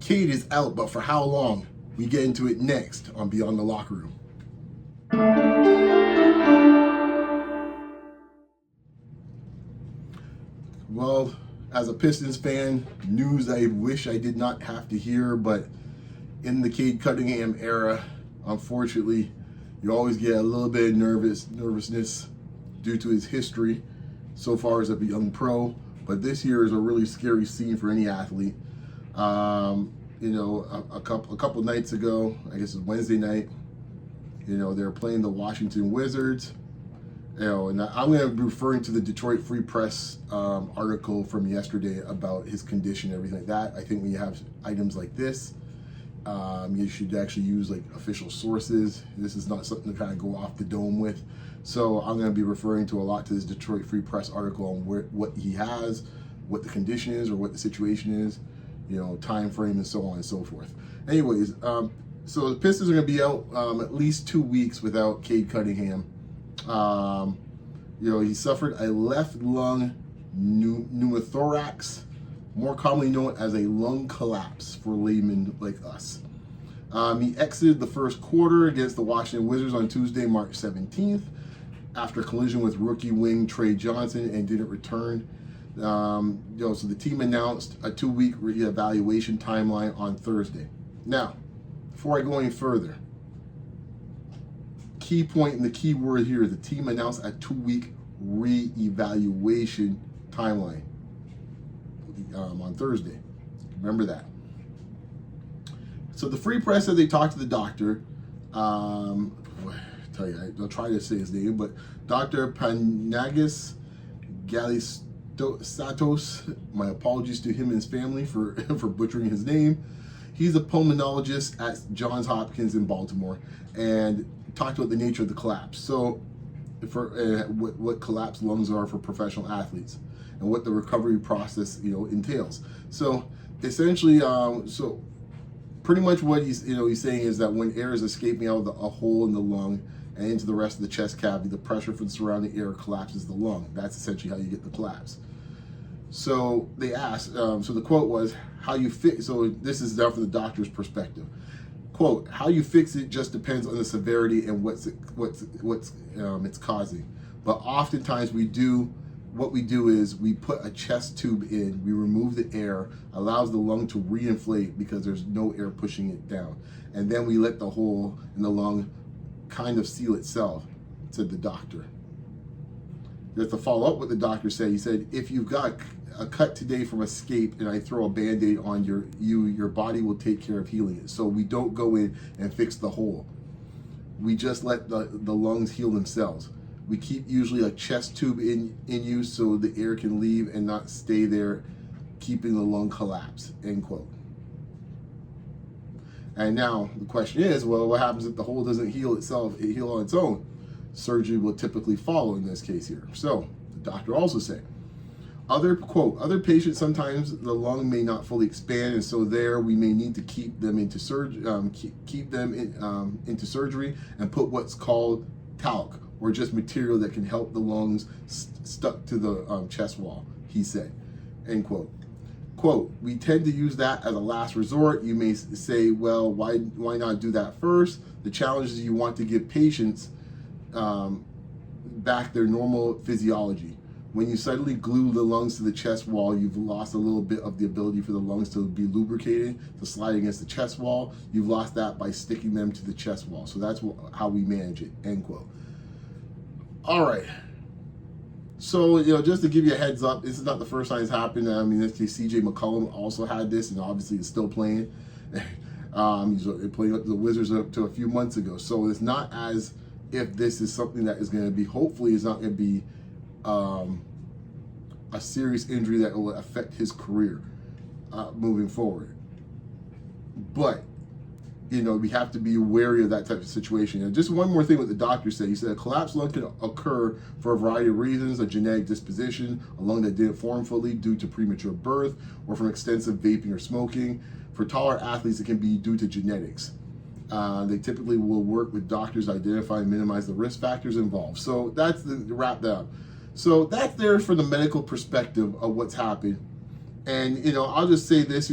Cade is out, but for how long? We get into it next on Beyond the Locker Room. Well, as a Pistons fan, news I wish I did not have to hear, but in the Cade Cunningham era, unfortunately, you always get a little bit of nervousness due to his history so far as a young pro. But this year is a really scary scene for any athlete. A couple nights ago, I guess it was Wednesday night, they were playing the Washington Wizards. And I'm going to be referring to the Detroit Free Press article from yesterday about his condition and everything like that. I think when you have items like this, you should actually use like official sources. This is not something to kind of go off the dome with. So I'm going to be referring to a lot to this Detroit Free Press article on what he has, what the condition is, or what the situation is, time frame, and so on and so forth. Anyways, so the Pistons are going to be out at least 2 weeks without Cade Cunningham. He suffered a left lung pneumothorax, more commonly known as a lung collapse for laymen like us. He exited the first quarter against the Washington Wizards on Tuesday, March 17th, after a collision with rookie wing Trey Johnson, and didn't return. So the team announced a 2-week reevaluation timeline on Thursday. Now, before I go any further, key point and the key word here is the team announced a 2-week reevaluation timeline on Thursday. Remember that. So the Free Press said they talked to the doctor. I'll try to say his name, but Dr. Panagis Galistatos. My apologies to him and his family for butchering his name. He's a pulmonologist at Johns Hopkins in Baltimore, and talked about the nature of the collapse. So, for what collapsed lungs are for professional athletes, and what the recovery process entails. So essentially, pretty much what he's saying is that when air is escaping out of a hole in the lung and into the rest of the chest cavity, the pressure from the surrounding air collapses the lung. That's essentially how you get the collapse. So they asked, so the quote was, how you fix, so this is now from the doctor's perspective. Quote, how you fix it just depends on the severity and what's it's causing. But oftentimes what we do is we put a chest tube in, we remove the air, allows the lung to reinflate because there's no air pushing it down. And then we let the hole in the lung kind of seal itself, said the doctor. Just to follow up what the doctor said, he said, if you've got a cut today from a skate and I throw a Band-Aid on your body will take care of healing it. So we don't go in and fix the hole. We just let the lungs heal themselves. We keep usually a chest tube in use so the air can leave and not stay there, keeping the lung collapse, end quote. And now the question is, well, what happens if the hole doesn't heal itself, it heal on its own? Surgery will typically follow in this case here. So the doctor also said, other patients, sometimes the lung may not fully expand, and so there we may need to keep them into surgery and put what's called talc, or just material that can help the lungs stuck to the chest wall, he said, end quote. Quote, we tend to use that as a last resort. You may say, well, why not do that first? The challenge is you want to give patients back their normal physiology. When you suddenly glue the lungs to the chest wall, you've lost a little bit of the ability for the lungs to be lubricated, to slide against the chest wall. You've lost that by sticking them to the chest wall. So that's how we manage it, end quote. All right. So, just to give you a heads up, this is not the first time it's happened. I mean, CJ McCollum also had this, and obviously is still playing. He's playing the Wizards up to a few months ago. So it's not as if this is something that is going to be, hopefully it's not going to be a serious injury that will affect his career moving forward. But, we have to be wary of that type of situation. And just one more thing what the doctor said. He said a collapsed lung can occur for a variety of reasons: a genetic disposition, a lung that didn't form fully due to premature birth, or from extensive vaping or smoking. For taller athletes, it can be due to genetics. They typically will work with doctors to identify and minimize the risk factors involved. So that's to wrap that up. So that's there for the medical perspective of what's happened. And, I'll just say this,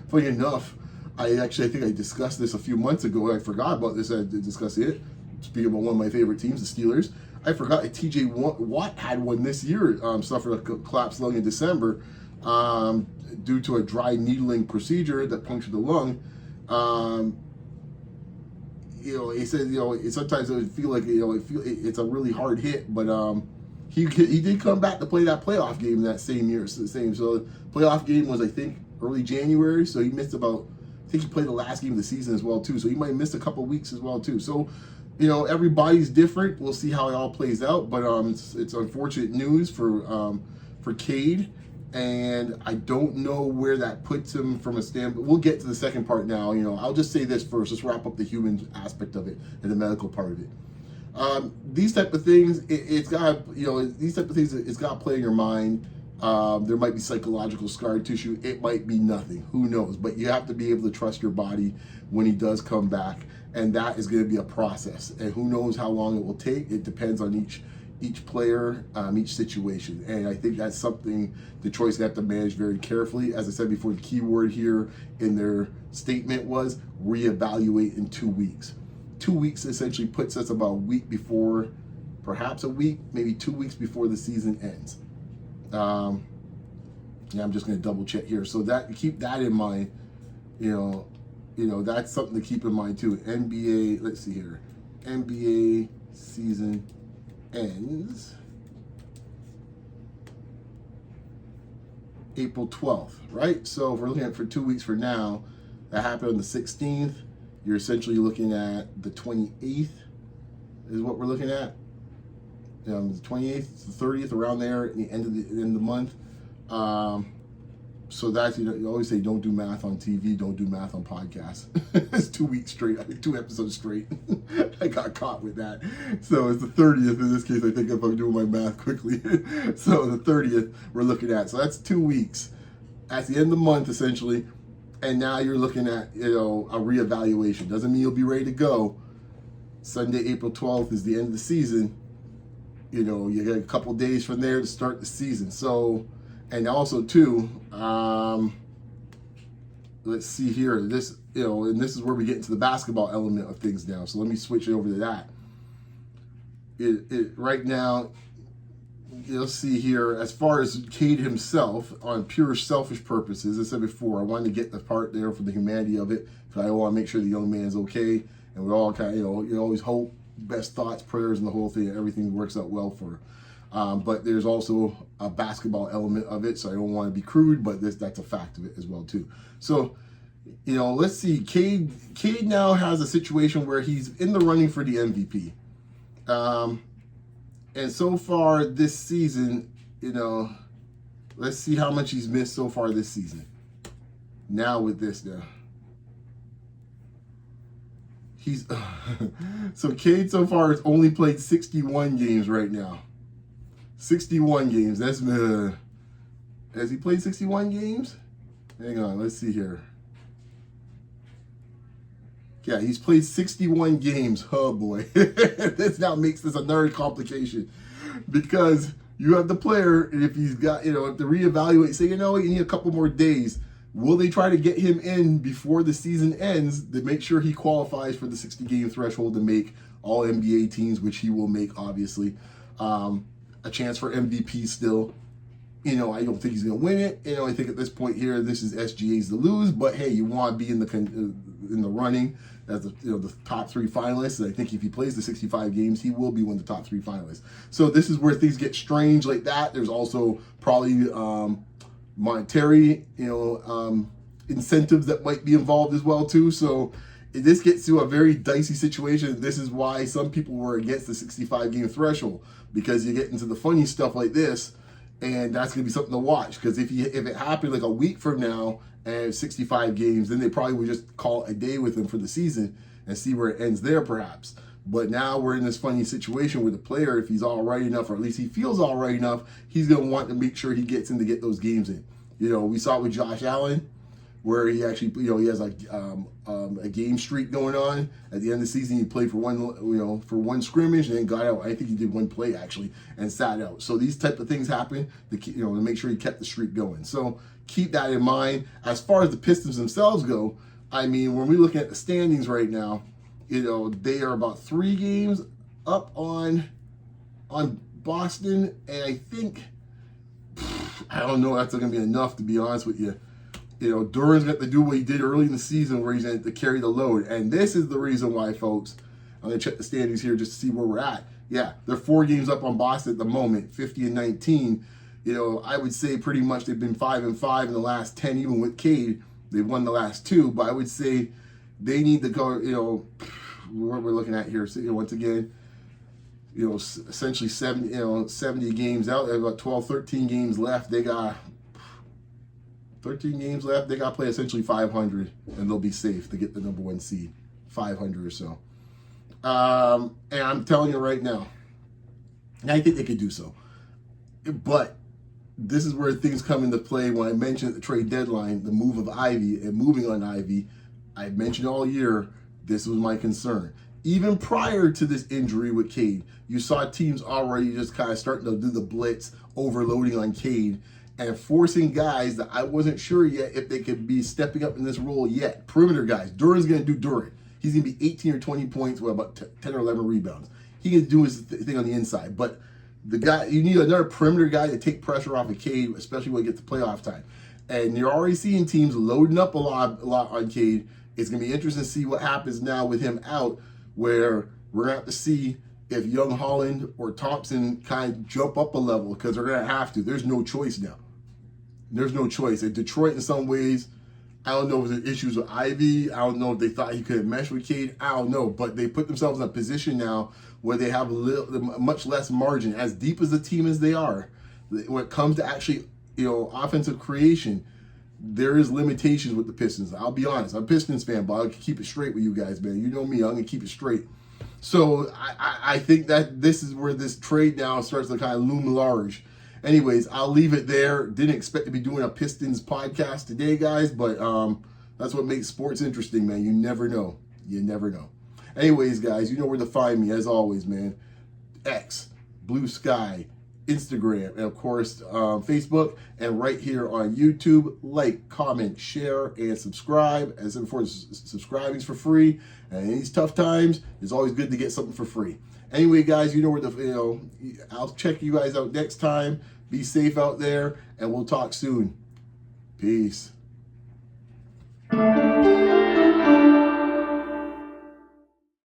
funny enough, I think I discussed this a few months ago. I forgot about this. I did discuss it. Speaking about one of my favorite teams, the Steelers. I forgot that TJ Watt had one this year, suffered a collapsed lung in December due to a dry needling procedure that punctured the lung. He said, sometimes it would feel like, it's a really hard hit, but he did come back to play that playoff game that same year. So the playoff game was, I think, early January, so he missed about, I think he played the last game of the season as well, too. So he might have missed a couple weeks as well, too. So, everybody's different. We'll see how it all plays out, but it's unfortunate news for Cade, and I don't know where that puts him from a standpoint. We'll get to the second part now. I'll just say this first. Let's wrap up the human aspect of it and the medical part of it. These type of things, it's got to play in your mind. There might be psychological scar tissue. It might be nothing. Who knows? But you have to be able to trust your body when he does come back, and that is going to be a process. And who knows how long it will take? It depends on each player, each situation. And I think that's something Detroit's going to have to manage very carefully. As I said before, the key word here in their statement was reevaluate in 2 weeks. 2 weeks essentially puts us about a week before, perhaps a week, maybe 2 weeks before the season ends. I'm just going to double check here. So that, keep that in mind. That's something to keep in mind too. NBA, let's see here. NBA season ends April 12th, right? So if we're looking at for 2 weeks from now, that happened on the 16th. You're essentially looking at the 28th is what we're looking at. The 28th, the 30th, around there at the end of the month. So that's, you always say don't do math on TV, don't do math on podcasts. It's 2 weeks straight, I think 2 episodes straight. I got caught with that. So it's the 30th in this case, I think, if I'm doing my math quickly. So the 30th we're looking at. So that's 2 weeks. At the end of the month, essentially. And now you're looking at, a reevaluation. Doesn't mean you'll be ready to go. Sunday, April 12th is the end of the season. You got a couple days from there to start the season. So, and also too, let's see here. This, and this is where we get into the basketball element of things now. So let me switch it over to that. Right now, you'll see here, as far as Cade himself, on pure selfish purposes, as I said before, I wanted to get the part there for the humanity of it, because I want to make sure the young man is okay, and we all kind of, you always hope, best thoughts, prayers, and the whole thing, everything works out well for her. But there's also a basketball element of it, so I don't want to be crude, but that's a fact of it as well too. So, let's see. Cade now has a situation where he's in the running for the MVP. And so far this season, let's see how much he's missed so far this season. Now with this now. So Cade so far has only played 61 games right now. 61 games. That's has he played 61 games? Hang on, let's see here. Yeah, he's played 61 games. Oh boy. This now makes this another complication, because you have the player, and if he's got, if to reevaluate, say, you need a couple more days. Will they try to get him in before the season ends to make sure he qualifies for the 60-game threshold to make all NBA teams, which he will make, obviously. A chance for MVP still. I don't think he's going to win it. I think at this point here, this is SGA's to lose. But hey, you want to be in the running as the top 3 finalists. And I think if he plays the 65 games, he will be one of the top 3 finalists. So this is where things get strange like that. There's also probably monetary, incentives that might be involved as well too. So this gets to a very dicey situation. This is why some people were against the 65-game threshold, because you get into the funny stuff like this, and that's going to be something to watch. Because if it happened like a week from now and 65 games, then they probably would just call it a day with him for the season and see where it ends there, perhaps. But now we're in this funny situation with the player. If he's all right enough, or at least he feels all right enough, he's going to want to make sure he gets in to get those games in. We saw it with Josh Allen. where he actually, he has like a game streak going on. At the end of the season, he played for one scrimmage and then got out. I think he did one play actually and sat out. So these type of things happen to make sure he kept the streak going. So keep that in mind. As far as the Pistons themselves go, I mean, when we look at the standings right now, they are about 3 games up on Boston, and I think, I don't know, that's not going to be enough, to be honest with you. Duran's got to do what he did early in the season where he's going to carry the load. And this is the reason why, folks. I'm going to check the standings here just to see where we're at. Yeah, they're 4 games up on Boston at the moment, 50-19. I would say pretty much they've been 5-5 in the last 10, even with Cade. They've won the last 2, but I would say they need to go, what we're looking at here. So, once again, essentially 70 games out. They've got 12, 13 games left. They got 13 games left. They got to play essentially 500, and they'll be safe to get the number 1 seed, 500 or so. And I'm telling you right now, I think they could do so. But this is where things come into play. When I mentioned at the trade deadline, the move of Ivy and moving on Ivy, I mentioned all year, this was my concern. Even prior to this injury with Cade, you saw teams already just kind of starting to do the blitz, overloading on Cade, and forcing guys that I wasn't sure yet if they could be stepping up in this role yet. Perimeter guys. Duran's going to do Duran. He's going to be 18 or 20 points with about 10 or 11 rebounds. He can do his thing on the inside. But the guy, you need another perimeter guy to take pressure off of Cade, especially when it gets to playoff time. And you're already seeing teams loading up a lot on Cade. It's going to be interesting to see what happens now with him out, where we're going to have to see if Young Holland or Thompson kind of jump up a level, because they're going to have to. There's no choice now. There's no choice. And Detroit, in some ways, I don't know if there's issues with Ivy. I don't know if they thought he couldn't mesh with Cade. I don't know. But they put themselves in a position now where they have much less margin. As deep as the team as they are, when it comes to actually, offensive creation, there is limitations with the Pistons. I'll be honest. I'm a Pistons fan, but I'll keep it straight with you guys, man. You know me. I'm going to keep it straight. So I think that this is where this trade now starts to kind of loom large. Anyways, I'll leave it there. Didn't expect to be doing a Pistons podcast today, guys, but that's what makes sports interesting, man. You never know. You never know. Anyways, guys, you know where to find me, as always, man. X, Blue Sky, Instagram, and, of course, Facebook, and right here on YouTube. Like, comment, share, and subscribe. As I said before, subscribing is for free, and in these tough times, it's always good to get something for free. Anyway, guys, you know where I'll check you guys out next time. Be safe out there, and we'll talk soon. Peace.